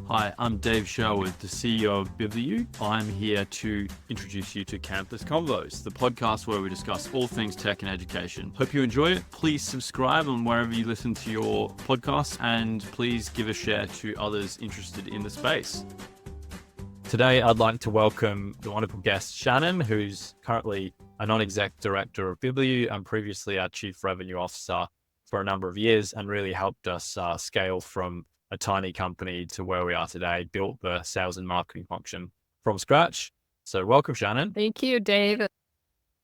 Hi, I'm Dave Sherwood, the CEO of Bibliu. I'm here to introduce you to Campus Convos, the podcast where we discuss all things tech and education. Hope you enjoy it. Please subscribe on wherever you listen to your podcasts, and please give a share to others interested in the space. Today, I'd like to welcome the wonderful guest, Shannon, who's currently a non-exec director of Bibliu and previously our chief revenue officer for a number of years, and really helped us scale from a tiny company to where we are today, built the sales and marketing function from scratch. So welcome, Shannon. Thank you, Dave. A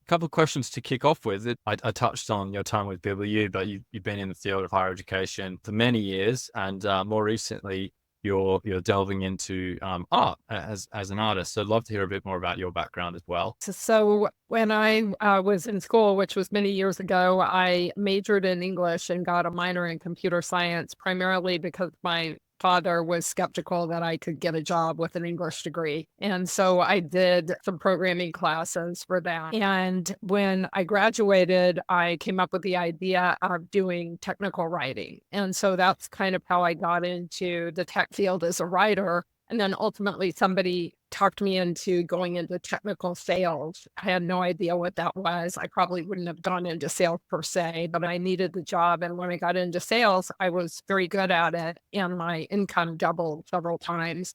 couple of questions to kick off with. I touched on your time with Bibliu, but you've been in the field of higher education for many years, and more recently, you're delving into art as an artist. So I'd love to hear a bit more about your background as well. So when I was in school, which was many years ago, I majored in English and got a minor in computer science, primarily because my father was skeptical that I could get a job with an English degree. And so I did some programming classes for that. And when I graduated, I came up with the idea of doing technical writing. And so that's kind of how I got into the tech field as a writer. And then ultimately somebody talked me into going into technical sales. I had no idea what that was. I probably wouldn't have gone into sales per se, but I needed the job. And when I got into sales, I was very good at it. And my income doubled several times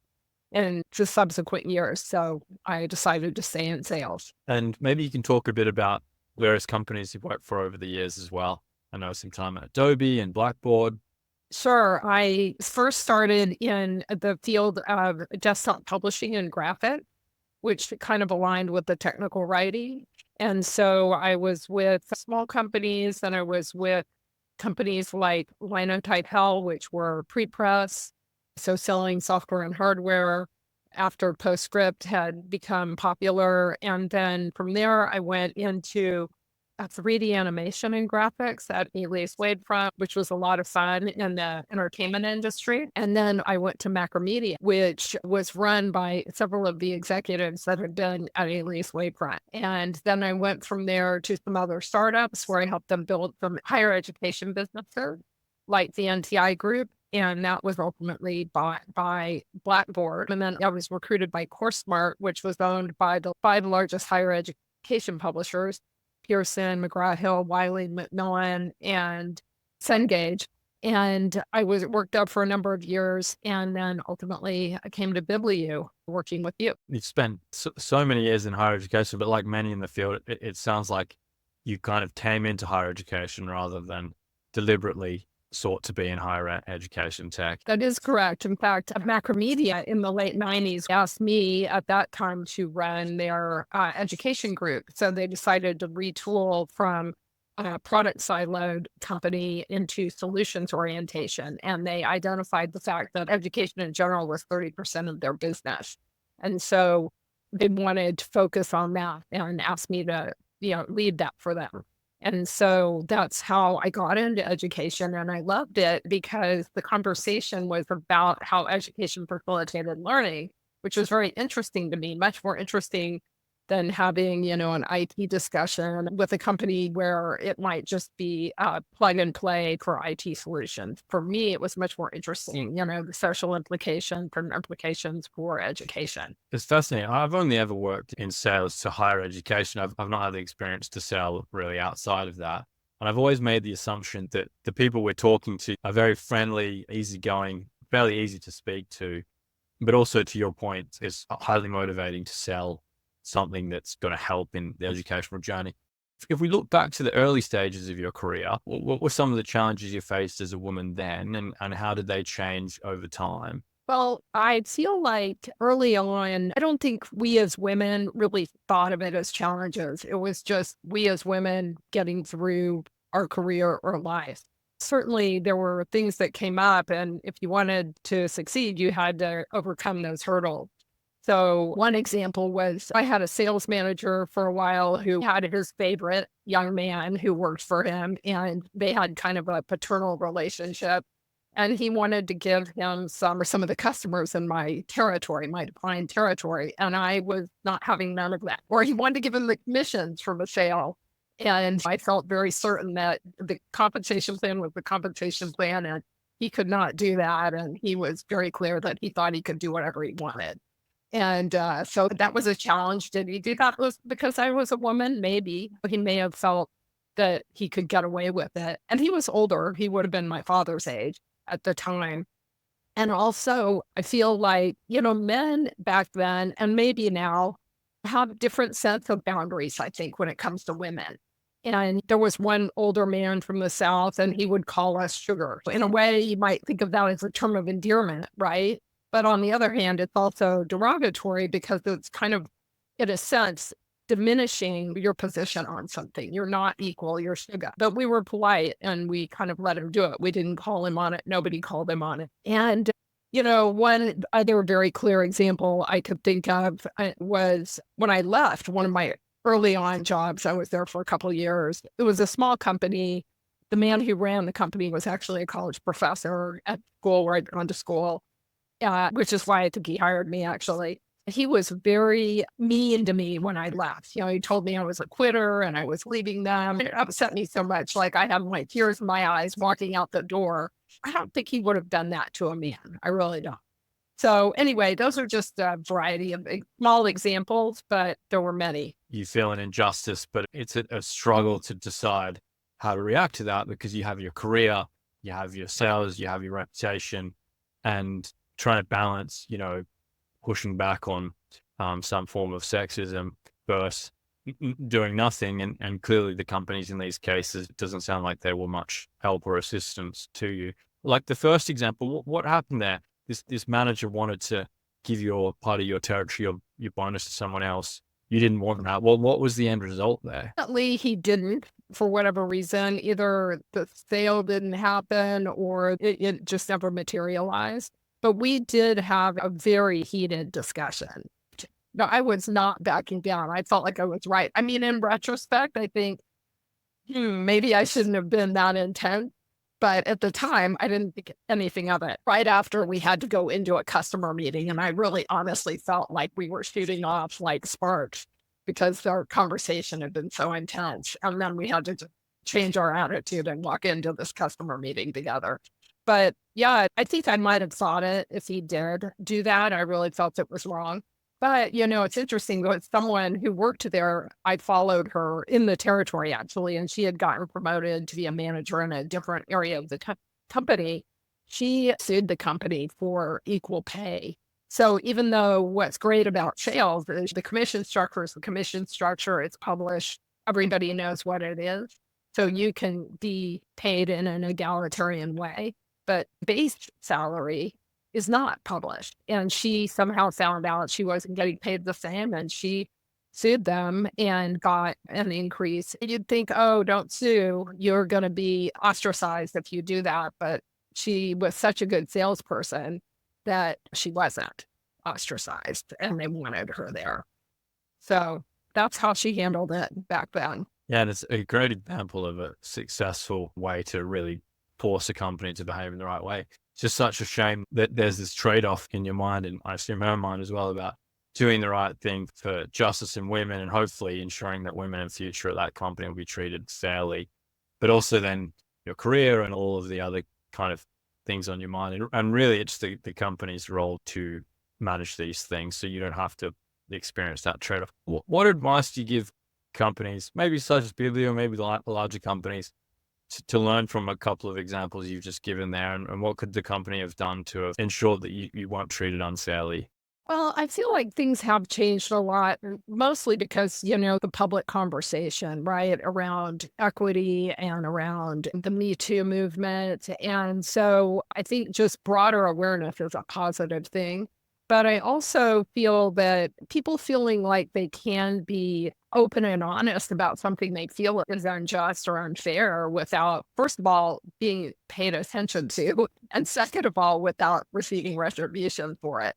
in the subsequent years. So I decided to stay in sales. And maybe you can talk a bit about various companies you've worked for over the years as well. I know some time at Adobe and Blackboard. Sure. I first started in the field of desktop publishing and graphic, which kind of aligned with the technical writing. And so I was with small companies, and I was with companies like Linotype Hell, which were pre-press, so selling software and hardware after PostScript had become popular. And then from there, I went into 3D animation and graphics at Elias Wavefront, which was a lot of fun in the entertainment industry. And then I went to Macromedia, which was run by several of the executives that had been at Elias Wavefront. And then I went from there to some other startups where I helped them build some higher education businesses, like the NTI Group. And that was ultimately bought by Blackboard. And then I was recruited by CourseSmart, which was owned by the 5 largest higher education publishers: Pearson, McGraw-Hill, Wiley, Macmillan, and Cengage. And I worked up for a number of years, and then ultimately I came to Bibliu working with you. You've spent so many years in higher education, but like many in the field, it sounds like you kind of came into higher education rather than deliberately sought to be in higher education tech. That is correct. In fact, Macromedia in the late 90s asked me at that time to run their education group. So they decided to retool from a product siloed company into solutions orientation. And they identified the fact that education in general was 30% of their business. And so they wanted to focus on that and asked me to, lead that for them. And so that's how I got into education. And I loved it because the conversation was about how education facilitated learning, which was very interesting to me, much more interesting than having, an IT discussion with a company where it might just be plug and play for IT solutions. For me, it was much more interesting, the social implications and implications for education. It's fascinating. I've only ever worked in sales to higher education. I've not had the experience to sell really outside of that. And I've always made the assumption that the people we're talking to are very friendly, easygoing, fairly easy to speak to, but also, to your point, it's highly motivating to sell something that's going to help in the educational journey. If we look back to the early stages of your career, what were some of the challenges you faced as a woman then, and how did they change over time? Well, I feel like early on, I don't think we as women really thought of it as challenges. It was just we as women getting through our career or life. Certainly, there were things that came up, and if you wanted to succeed, you had to overcome those hurdles. So one example was I had a sales manager for a while who had his favorite young man who worked for him, and they had kind of a paternal relationship. And he wanted to give him some of the customers in my territory, my defined territory. And I was not having none of that. Or he wanted to give him the commissions from a sale. And I felt very certain that the compensation plan was the compensation plan, and he could not do that. And he was very clear that he thought he could do whatever he wanted. And so that was a challenge. Did he do that because I was a woman? Maybe. He may have felt that he could get away with it. And he was older. He would have been my father's age at the time. And also, I feel like, men back then and maybe now have a different sense of boundaries, I think, when it comes to women. And there was one older man from the South, and he would call us sugar. In a way, you might think of that as a term of endearment, right? But on the other hand, it's also derogatory because it's kind of, in a sense, diminishing your position on something. You're not equal, you're sugar. But we were polite and we kind of let him do it. We didn't call him on it. Nobody called him on it. And, one other very clear example I could think of was when I left one of my early on jobs. I was there for a couple of years. It was a small company. The man who ran the company was actually a college professor at school where I'd gone to school, which is why I think he hired me, actually. He was very mean to me when I left. He told me I was a quitter and I was leaving them. It upset me so much. Like I had my tears in my eyes walking out the door. I don't think he would have done that to a man. I really don't. So anyway, those are just a variety of small examples, but there were many. You feel an injustice, but it's a struggle to decide how to react to that because you have your career, you have your sales, you have your reputation, and trying to balance, pushing back on some form of sexism versus doing nothing. And clearly the companies in these cases, it doesn't sound like they were much help or assistance to you. Like the first example, what happened there? This manager wanted to give your part of your territory, your bonus to someone else. You didn't want that. Well, what was the end result there? Definitely he didn't, for whatever reason. Either the sale didn't happen or it just never materialized. But we did have a very heated discussion. No, I was not backing down. I felt like I was right. I mean, in retrospect, I think, maybe I shouldn't have been that intense. But at the time, I didn't think anything of it. Right after we had to go into a customer meeting, and I really honestly felt like we were shooting off like sparks because our conversation had been so intense. And then we had to change our attitude and walk into this customer meeting together. But yeah, I think I might have thought it if he did do that. I really felt it was wrong. But, it's interesting. With someone who worked there, I followed her in the territory, actually, and she had gotten promoted to be a manager in a different area of the company. She sued the company for equal pay. So even though what's great about sales is the commission structure is the commission structure, it's published, everybody knows what it is. So you can be paid in an egalitarian way. But base salary is not published. And she somehow found out she wasn't getting paid the same, and she sued them and got an increase. You'd think, oh, don't sue. You're going to be ostracized if you do that. But she was such a good salesperson that she wasn't ostracized, and they wanted her there. So that's how she handled it back then. Yeah, and it's a great example of a successful way to really force a company to behave in the right way. It's just such a shame that there's this trade-off in your mind, and I assume her mind as well, about doing the right thing for justice in women and hopefully ensuring that women in future at that company will be treated fairly, but also then your career and all of the other kind of things on your mind. And really it's the company's role to manage these things so you don't have to experience that trade-off. What advice do you give companies, maybe such as Biblio, maybe the larger companies, to learn from a couple of examples you've just given there, and what could the company have done to ensure that you weren't treated unfairly? Well, I feel like things have changed a lot, mostly because, the public conversation, right, around equity and around the Me Too movement. And so I think just broader awareness is a positive thing. But I also feel that people feeling like they can be open and honest about something they feel is unjust or unfair without, first of all, being paid attention to, and second of all, without receiving retribution for it.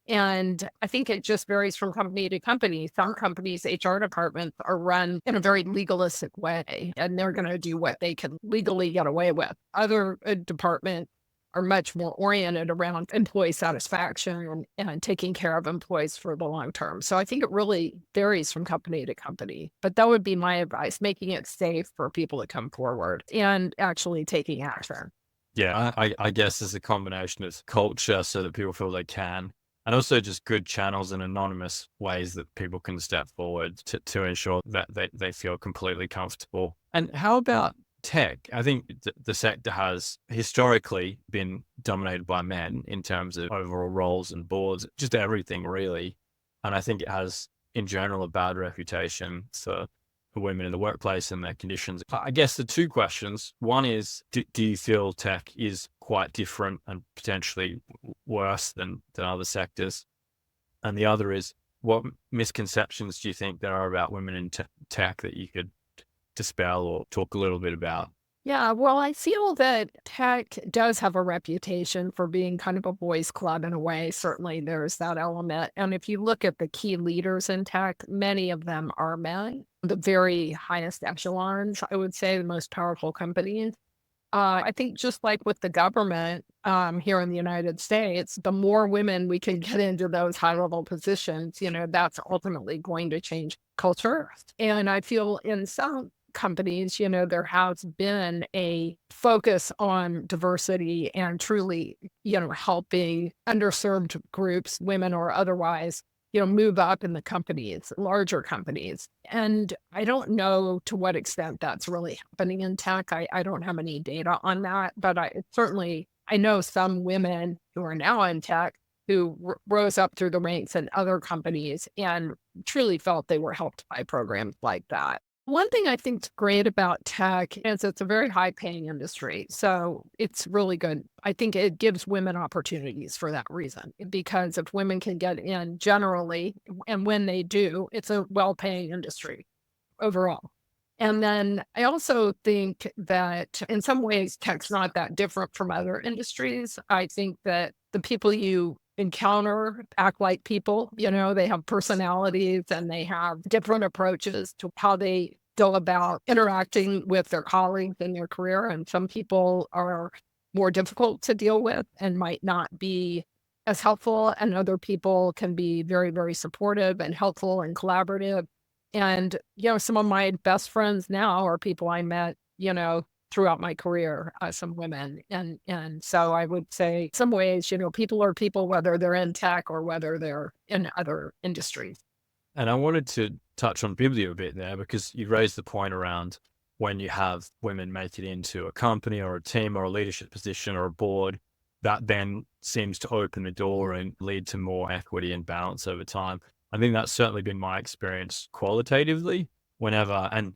And I think it just varies from company to company. Some companies' HR departments are run in a very legalistic way, and they're going to do what they can legally get away with. Other departments are much more oriented around employee satisfaction and taking care of employees for the long term. So I think it really varies from company to company. But that would be my advice, making it safe for people to come forward and actually taking action. Yeah, I guess it's a combination of culture so that people feel they can, and also just good channels and anonymous ways that people can step forward to ensure that they feel completely comfortable. And how about tech? I think the sector has historically been dominated by men in terms of overall roles and boards, just everything really. And I think it has, in general, a bad reputation for women in the workplace and their conditions. I guess the two questions, one is, do you feel tech is quite different and potentially worse than other sectors? And the other is, what misconceptions do you think there are about women in tech that you could dispel or talk a little bit about? Yeah, well, I feel that tech does have a reputation for being kind of a boys' club in a way. Certainly, there's that element. And if you look at the key leaders in tech, many of them are men. The very highest echelons, I would say, the most powerful companies. I think just like with the government here in the United States, the more women we can get into those high level positions, that's ultimately going to change culture. And I feel in some companies, there has been a focus on diversity and truly, helping underserved groups, women or otherwise, move up in the companies, larger companies. And I don't know to what extent that's really happening in tech. I don't have any data on that, but I know some women who are now in tech who rose up through the ranks in other companies and truly felt they were helped by programs like that. One thing I think's great about tech is it's a very high paying industry. So it's really good. I think it gives women opportunities for that reason, because if women can get in generally, and when they do, it's a well paying industry overall. And then I also think that in some ways, tech's not that different from other industries. I think that the people you encounter act like people, they have personalities and they have different approaches to how they go about interacting with their colleagues in their career. And some people are more difficult to deal with and might not be as helpful. And other people can be very, very supportive and helpful and collaborative. And, some of my best friends now are people I met, throughout my career, some women. And so I would say some ways, people are people, whether they're in tech or whether they're in other industries. And I wanted to touch on Biblio a bit there because you raised the point around when you have women make it into a company or a team or a leadership position or a board, that then seems to open the door and lead to more equity and balance over time. I think that's certainly been my experience qualitatively whenever, and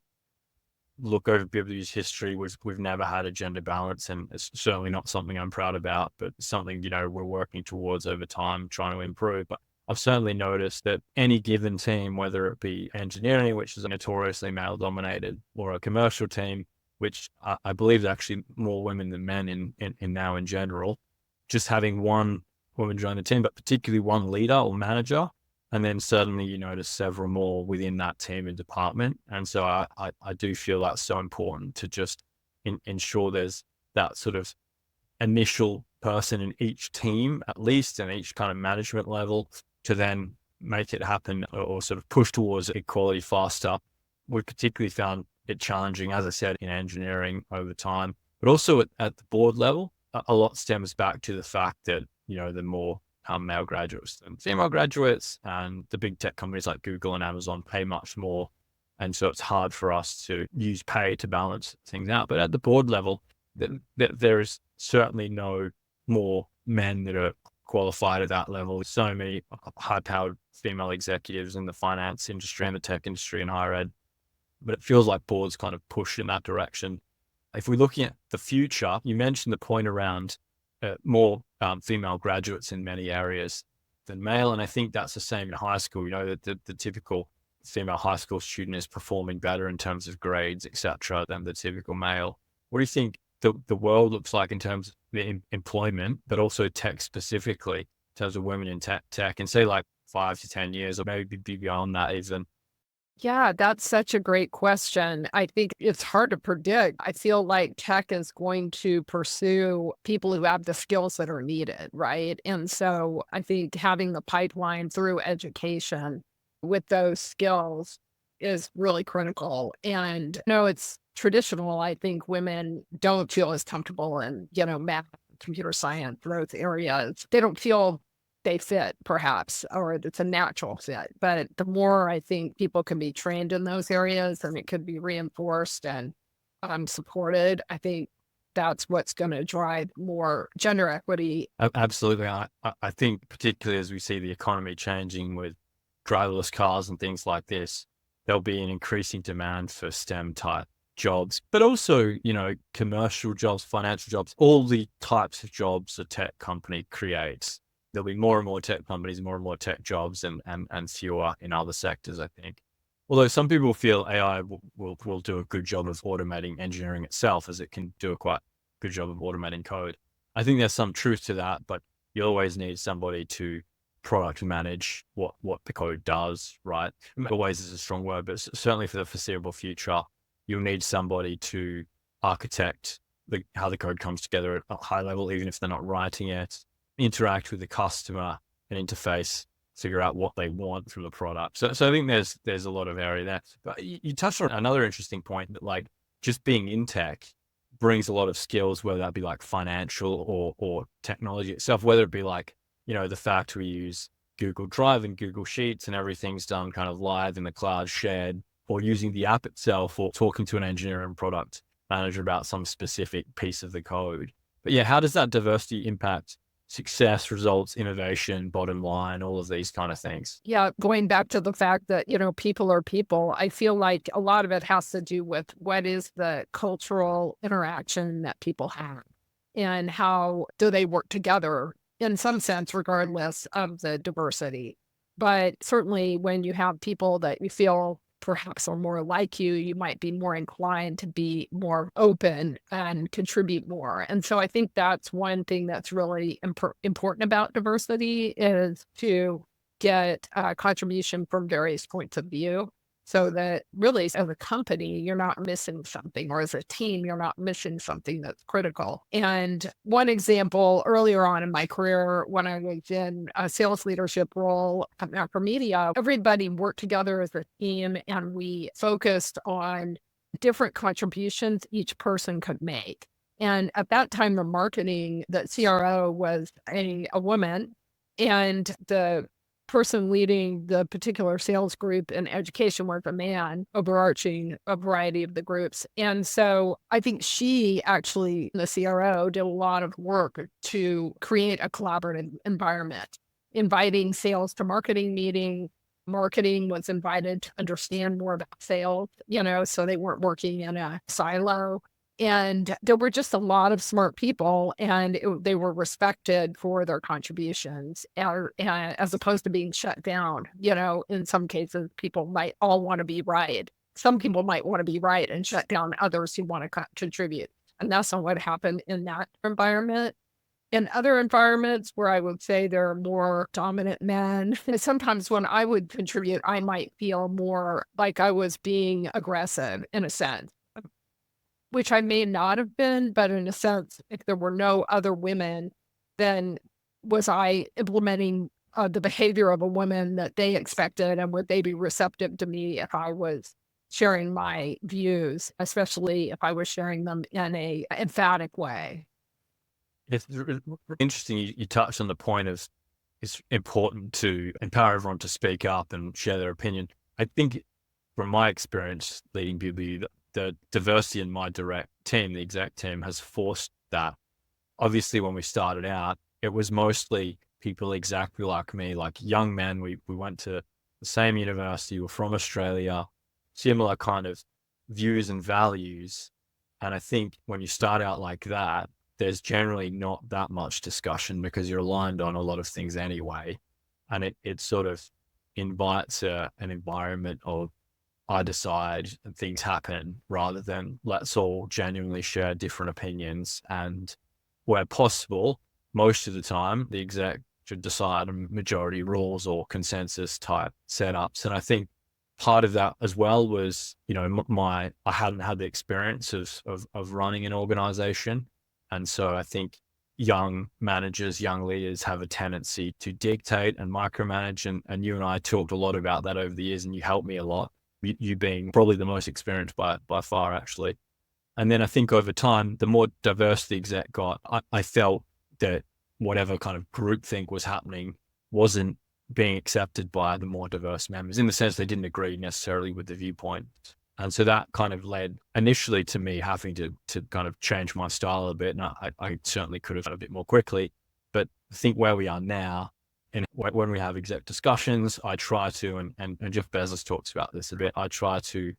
look over Biblio's history, we've never had a gender balance, and it's certainly not something I'm proud about, but something, we're working towards over time, trying to improve. But I've certainly noticed that any given team, whether it be engineering, which is notoriously male dominated, or a commercial team, which I believe is actually more women than men in now in general, just having one woman join the team, but particularly one leader or manager, and then suddenly you notice several more within that team and department. And so I do feel that's so important to just ensure there's that sort of initial person in each team, at least, and each kind of management level, to then make it happen or sort of push towards equality faster. We've particularly found it challenging, as I said, in engineering over time, but also at the board level. A lot stems back to the fact that, the more male graduates than female graduates, and the big tech companies like Google and Amazon pay much more. And so it's hard for us to use pay to balance things out. But at the board level, there is certainly no more men that are qualified at that level. So many high-powered female executives in the finance industry and the tech industry and higher ed. But it feels like boards kind of push in that direction. If we're looking at the future, you mentioned the point around more female graduates in many areas than male. And I think that's the same in high school. That the typical female high school student is performing better in terms of grades, etc., than the typical male. What do you think the world looks like in terms of the employment, but also tech specifically, in terms of women in tech, and say like 5 to 10 years, or maybe beyond that even? Yeah, that's such a great question. I think it's hard to predict. I feel like tech is going to pursue people who have the skills that are needed, right? And so I think having the pipeline through education with those skills is really critical. And no, it's traditional. I think women don't feel as comfortable in, math, computer science, those areas. They don't feel they fit, perhaps, or it's a natural fit. But the more I think people can be trained in those areas and it could be reinforced and supported, I think that's what's going to drive more gender equity. Absolutely. I think particularly as we see the economy changing with driverless cars and things like this, there'll be an increasing demand for STEM type jobs, but also, commercial jobs, financial jobs, all the types of jobs a tech company creates. There'll be more and more tech companies, more and more tech jobs, and fewer in other sectors, I think. Although some people feel AI will do a good job of automating engineering itself, as it can do a quite good job of automating code. I think there's some truth to that, but you always need somebody to product manage what the code does, right? Always is a strong word, but certainly for the foreseeable future, you'll need somebody to architect how the code comes together at a high level, even if they're not writing it, interact with the customer and interface, figure out what they want from the product. So I think there's a lot of area there. But you touched on another interesting point that, like, just being in tech brings a lot of skills, whether that be like financial or technology itself, whether it be like, the fact we use Google Drive and Google Sheets and everything's done kind of live in the cloud, shared, or using the app itself, or talking to an engineer and product manager about some specific piece of the code. But yeah, how does that diversity impact success, results, innovation, bottom line, all of these kind of things? Yeah, going back to the fact that, people are people, I feel like a lot of it has to do with what is the cultural interaction that people have and how do they work together in some sense, regardless of the diversity. But certainly when you have people that you feel perhaps are more like you, you might be more inclined to be more open and contribute more. And so I think that's one thing that's really important about diversity, is to get contribution from various points of view, so that really as a company, you're not missing something, or as a team, you're not missing something that's critical. And one example earlier on in my career, when I was in a sales leadership role at Macromedia, everybody worked together as a team and we focused on different contributions each person could make. And at that time, the CRO was a woman, and the person leading the particular sales group in education was a man, overarching a variety of the groups. And so I think she actually, the CRO, did a lot of work to create a collaborative environment, inviting sales to marketing meetings. Marketing was invited to understand more about sales, so they weren't working in a silo. And there were just a lot of smart people, and they were respected for their contributions, as opposed to being shut down. In some cases, people might all want to be right. Some people might want to be right and shut down others who want to contribute. And that's not what happened in that environment. In other environments where I would say there are more dominant men, sometimes when I would contribute, I might feel more like I was being aggressive in a sense, which I may not have been, but in a sense, if there were no other women, then was I implementing the behavior of a woman that they expected, and would they be receptive to me if I was sharing my views, especially if I was sharing them in a emphatic way? It's interesting. You touched on the point of it's important to empower everyone to speak up and share their opinion. I think from my experience leading BB, the diversity in my direct team, the exec team, has forced that. Obviously, when we started out, it was mostly people exactly like me, like young men. We went to the same university, we're from Australia, similar kind of views and values. And I think when you start out like that, there's generally not that much discussion because you're aligned on a lot of things anyway. And it sort of invites an environment of I decide and things happen, rather than let's all genuinely share different opinions. And where possible, most of the time, the exec should decide on majority rules or consensus type setups. And I think part of that as well was, I hadn't had the experience of running an organization. And so I think young managers, young leaders have a tendency to dictate and micromanage. And you and I talked a lot about that over the years, and you helped me a lot you being probably the most experienced by far, actually. And then I think over time, the more diverse the exec got, I felt that whatever kind of groupthink was happening wasn't being accepted by the more diverse members, in the sense they didn't agree necessarily with the viewpoint. And so that kind of led initially to me having to kind of change my style a bit. And I certainly could have done a bit more quickly. But I think where we are now, and when we have exec discussions, I try to, and Jeff Bezos talks about this a bit, I try to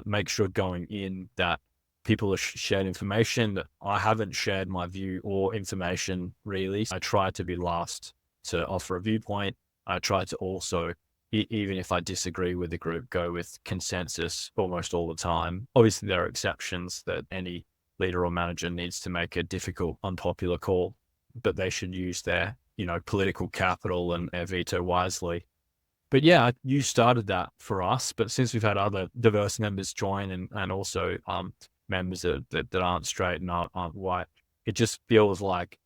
make sure going in that people have shared information, that I haven't shared my view or information really. I try to be last to offer a viewpoint. I try to also, even if I disagree with the group, go with consensus almost all the time. Obviously, there are exceptions that any leader or manager needs to make a difficult, unpopular call, but they should use their, political capital and their veto wisely. But yeah, you started that for us, but since we've had other diverse members join and also members that aren't straight and aren't white, it just feels like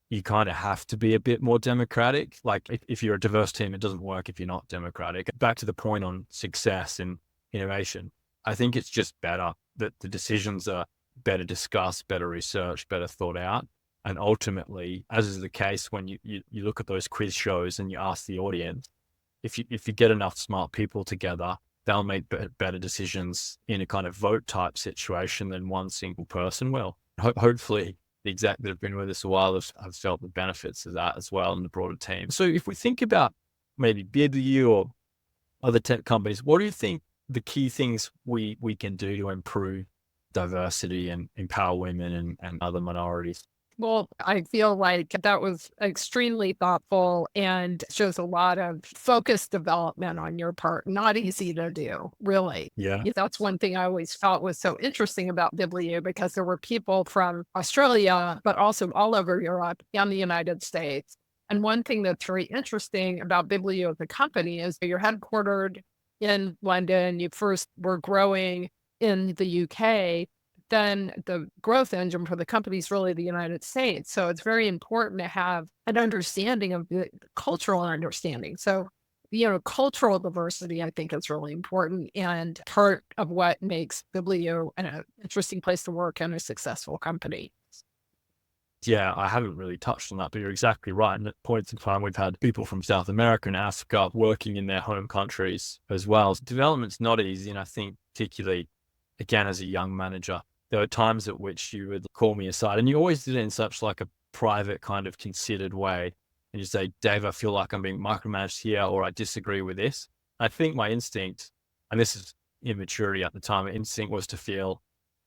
you kind of have to be a bit more democratic. Like if you're a diverse team, it doesn't work if you're not democratic. Back to the point on success and innovation, I think it's just better that the decisions are better discussed, better researched, better thought out. And ultimately, as is the case when you look at those quiz shows and you ask the audience, if you get enough smart people together, they'll make better decisions in a kind of vote type situation than one single person will. Hopefully, the exec that have been with us a while have felt the benefits of that as well in the broader team. So if we think about maybe BW or other tech companies, what do you think the key things we can do to improve diversity and empower women and other minorities? Well, I feel like that was extremely thoughtful and shows a lot of focused development on your part. Not easy to do, really. Yeah. That's one thing I always felt was so interesting about Bibliu, because there were people from Australia, but also all over Europe and the United States. And one thing that's very interesting about Bibliu as a company is you're headquartered in London. You first were growing in the UK. Then the growth engine for the company is really the United States. So it's very important to have an understanding of the cultural understanding. So, cultural diversity, I think, is really important and part of what makes Bibliu an interesting place to work and a successful company. Yeah, I haven't really touched on that, but you're exactly right. And at points in time, we've had people from South America and Africa working in their home countries as well. Development's not easy. And I think particularly, again, as a young manager, there were times at which you would call me aside, and you always did it in such like a private kind of considered way. And you say, Dave, I feel like I'm being micromanaged here, or I disagree with this. I think my instinct, and this is immaturity at the time, my instinct was to feel,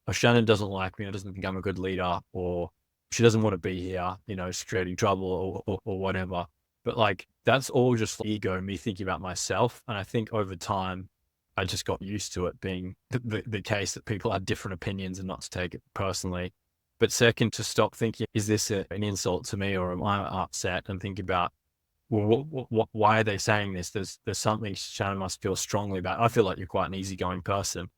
oh, Shannon doesn't like me, or doesn't think I'm a good leader, or she doesn't want to be here, she's creating trouble or whatever. But like, that's all just ego, me thinking about myself. And I think over time, I just got used to it being the case that people had different opinions and not to take it personally. But second, to stop thinking, is this an insult to me, or am I upset, and think about, well, why are they saying this? There's something Shannon must feel strongly about. I feel like you're quite an easygoing person.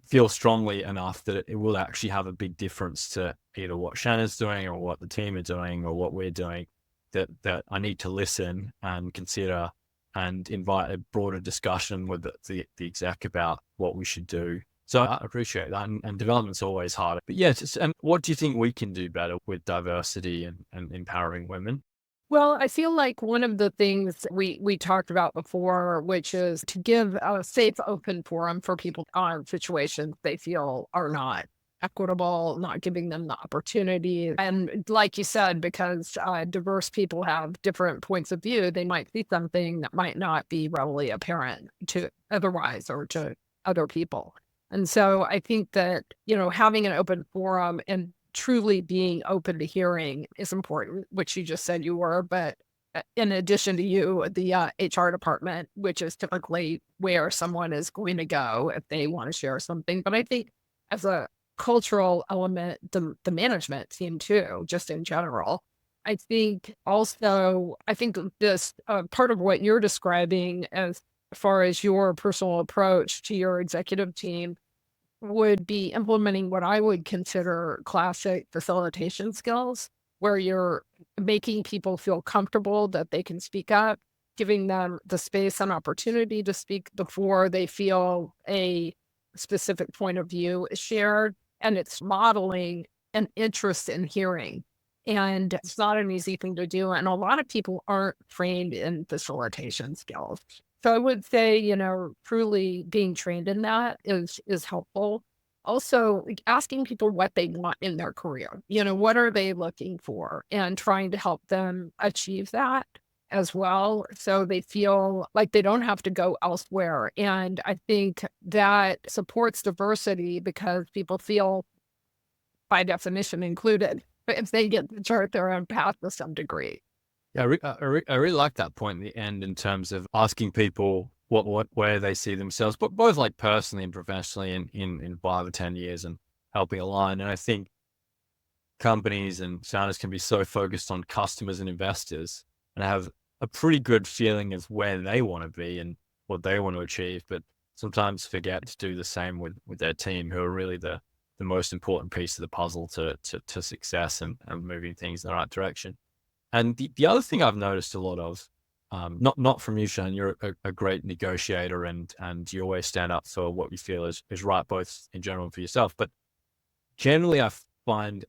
Feel strongly enough that it will actually have a big difference to either what Shannon's doing or what the team are doing or what we're doing, that I need to listen and consider and invite a broader discussion with the exec about what we should do. So I appreciate that. And development's always hard. But yes, and what do you think we can do better with diversity and empowering women? Well, I feel like one of the things we talked about before, which is to give a safe, open forum for people on situations they feel are not equitable, not giving them the opportunity. And like you said, because diverse people have different points of view, they might see something that might not be readily apparent to otherwise or to other people. And so I think that, having an open forum and truly being open to hearing is important, which you just said you were, but in addition to you, the HR department, which is typically where someone is going to go if they want to share something. But I think as a cultural element, the management team too, just in general. I think this part of what you're describing as far as your personal approach to your executive team would be implementing what I would consider classic facilitation skills, where you're making people feel comfortable that they can speak up, giving them the space and opportunity to speak before they feel a specific point of view is shared, and it's modeling an interest in hearing. And it's not an easy thing to do. And a lot of people aren't trained in facilitation skills. So I would say, truly being trained in that is helpful. Also, like, asking people what they want in their career. What are they looking for, and trying to help them achieve that as well, so they feel like they don't have to go elsewhere. And I think that supports diversity because people feel, by definition, included. But if they get to chart their own path to some degree. Yeah, I really like that point at the end in terms of asking people where they see themselves, but both like personally and professionally in 5 or 10 years, and helping align. And I think companies and founders can be so focused on customers and investors and have a pretty good feeling of where they want to be and what they want to achieve, but sometimes forget to do the same with their team, who are really the most important piece of the puzzle to success and moving things in the right direction. And the other thing I've noticed a lot of, not from you, Shannon, you're a great negotiator and you always stand up for what you feel is right, both in general and for yourself. But generally, I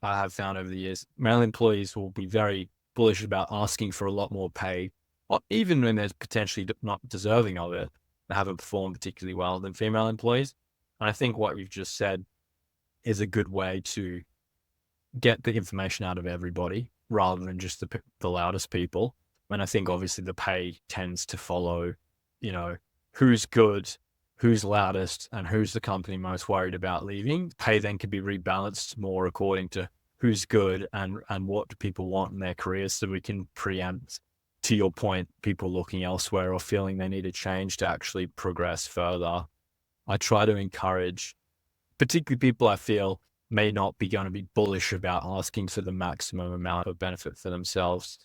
have found over the years, male employees will be very bullish about asking for a lot more pay, or even when they're potentially not deserving of it, they haven't performed particularly well, than female employees. And I think what you've just said is a good way to get the information out of everybody, rather than just the loudest people. And I think obviously the pay tends to follow, who's good, who's loudest, and who's the company most worried about leaving. Pay then could be rebalanced more according to who's good and what do people want in their careers, so we can preempt, to your point, people looking elsewhere or feeling they need a change to actually progress further. I try to encourage, particularly people I feel may not be going to be bullish about asking for the maximum amount of benefit for themselves,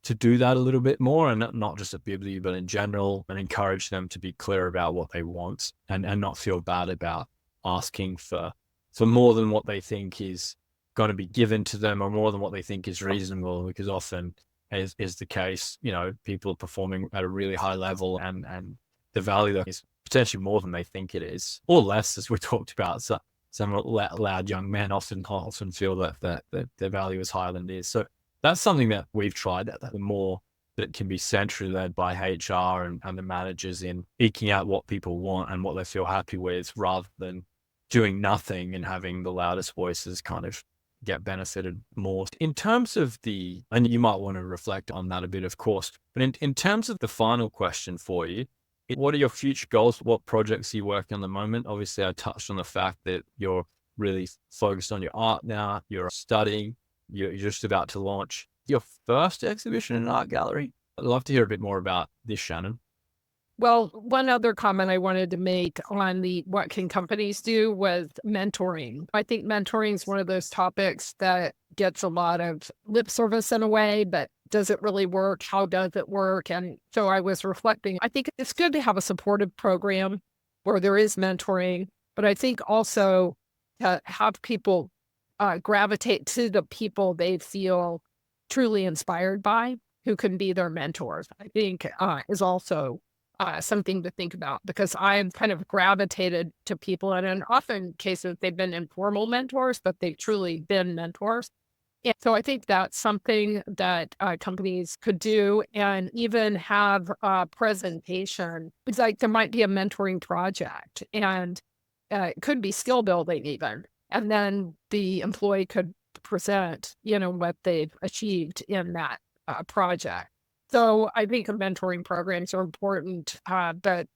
to do that a little bit more, and not just at BW, but in general, and encourage them to be clear about what they want and not feel bad about asking for more than what they think is going to be given to them, or more than what they think is reasonable, because often is the case, people are performing at a really high level and the value that is potentially more than they think it is, or less, as we talked about. So some loud young men often feel that their value is higher than it is. So that's something that we've tried, that the more that can be centrally led by HR and the managers in eking out what people want and what they feel happy with, rather than doing nothing and having the loudest voices kind of get benefited more. In terms of and you might want to reflect on that a bit, of course, but in terms of the final question for you, what are your future goals? What projects are you working on at the moment? Obviously, I touched on the fact that you're really focused on your art now. You're studying. You're just about to launch your first exhibition in an art gallery. I'd love to hear a bit more about this, Shannon. Well, one other comment I wanted to make on what can companies do was mentoring. I think mentoring is one of those topics that gets a lot of lip service in a way, but does it really work? How does it work? And so I was reflecting, I think it's good to have a supportive program where there is mentoring, but I think also to have people gravitate to the people they feel truly inspired by, who can be their mentors, I think is also something to think about, because I'm kind of gravitated to people, and in often cases they've been informal mentors, but they've truly been mentors. And so I think that's something that companies could do, and even have a presentation. It's like there might be a mentoring project, and it could be skill building even. And then the employee could present, what they've achieved in that project. So I think mentoring programs are important, but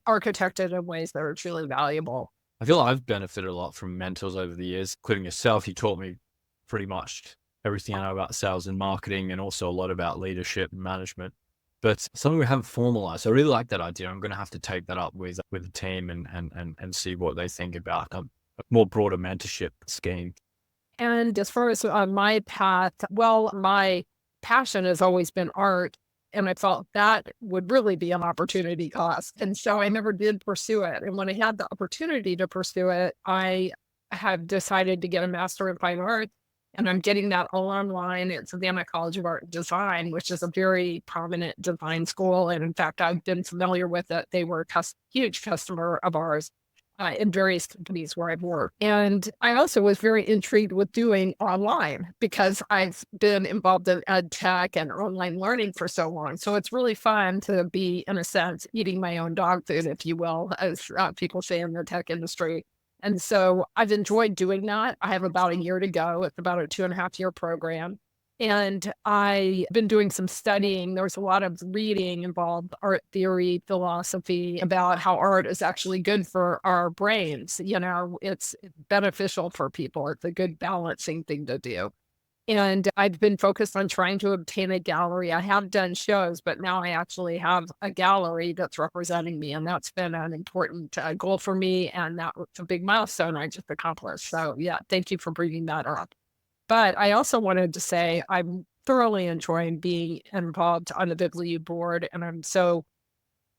architected in ways that are truly valuable. I feel I've benefited a lot from mentors over the years, including yourself. You taught me pretty much everything I know about sales and marketing, and also a lot about leadership and management. But something we haven't formalized. I really like that idea. I'm going to have to take that up with the team and see what they think about a more broader mentorship scheme. And as far as my path, well, my passion has always been art, and I felt that would really be an opportunity cost. And so I never did pursue it. And when I had the opportunity to pursue it, I have decided to get a master in fine art. And I'm getting that all online. It's Savannah College of Art and Design, which is a very prominent design school. And in fact, I've been familiar with it. They were a huge customer of ours in various companies where I've worked. And I also was very intrigued with doing online because I've been involved in ed tech and online learning for so long. So it's really fun to be, in a sense, eating my own dog food, if you will, as people say in the tech industry. And so I've enjoyed doing that. I have about a year to go. It's about a 2.5-year program. And I've been doing some studying. There's a lot of reading involved, art theory, philosophy, about how art is actually good for our brains. It's beneficial for people. It's a good balancing thing to do. And I've been focused on trying to obtain a gallery. I have done shows, but now I actually have a gallery that's representing me. And that's been an important goal for me. And that's a big milestone I just accomplished. So yeah, thank you for bringing that up. But I also wanted to say I'm thoroughly enjoying being involved on the BIBLIU board, and I'm so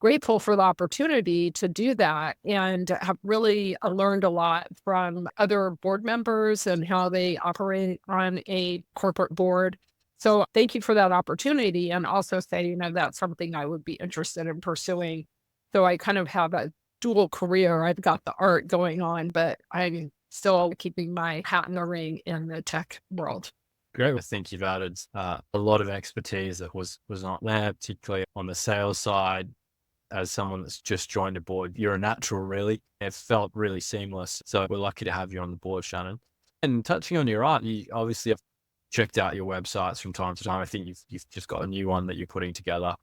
grateful for the opportunity to do that and have really learned a lot from other board members and how they operate on a corporate board. So thank you for that opportunity, and also saying that that's something I would be interested in pursuing. So I kind of have a dual career. I've got the art going on, but I'm still keeping my hat in the ring in the tech world. Great. I think you've added a lot of expertise that was not there, particularly on the sales side. As someone that's just joined a board, you're a natural, really. It felt really seamless. So we're lucky to have you on the board, Shannon. And touching on your art, you obviously have checked out your websites from time to time. I think you've just got a new one that you're putting together.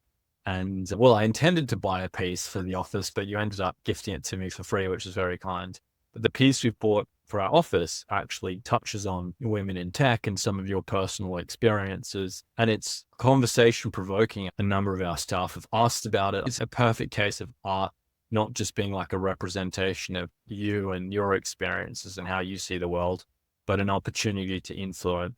And well, I intended to buy a piece for the office, but you ended up gifting it to me for free, which is very kind. But the piece we've bought for our office actually touches on women in tech and some of your personal experiences. And it's conversation provoking. A number of our staff have asked about it. It's a perfect case of art, not just being like a representation of you and your experiences and how you see the world, but an opportunity to influence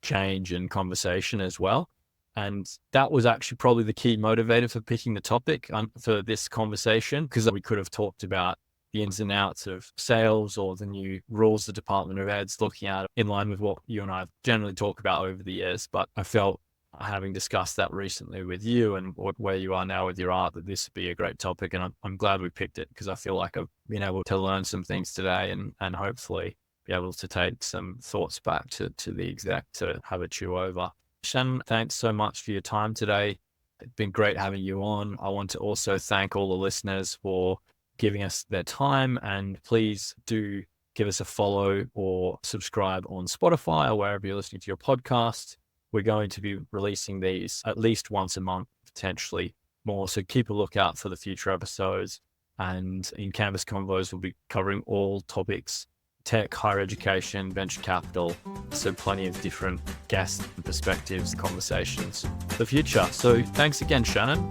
change and conversation as well. And that was actually probably the key motivator for picking the topic for this conversation, because we could have talked about the ins and outs of sales or the new rules the Department of Ed's looking at in line with what you and I generally talk about over the years. But I felt, having discussed that recently with you and where you are now with your art, that this would be a great topic. And I'm glad we picked it, because I feel like I've been able to learn some things today and hopefully be able to take some thoughts back to the exec to have a chew over. Shannon, thanks so much for your time today. It's been great having you on. I want to also thank all the listeners for giving us their time, and please do give us a follow or subscribe on Spotify or wherever you're listening to your podcast. We're going to be releasing these at least once a month, potentially more. So keep a lookout for the future episodes. And in Canvas Convos, we'll be covering all topics: tech, higher education, venture capital. So plenty of different guests, perspectives, conversations for the future. So thanks again, Shannon.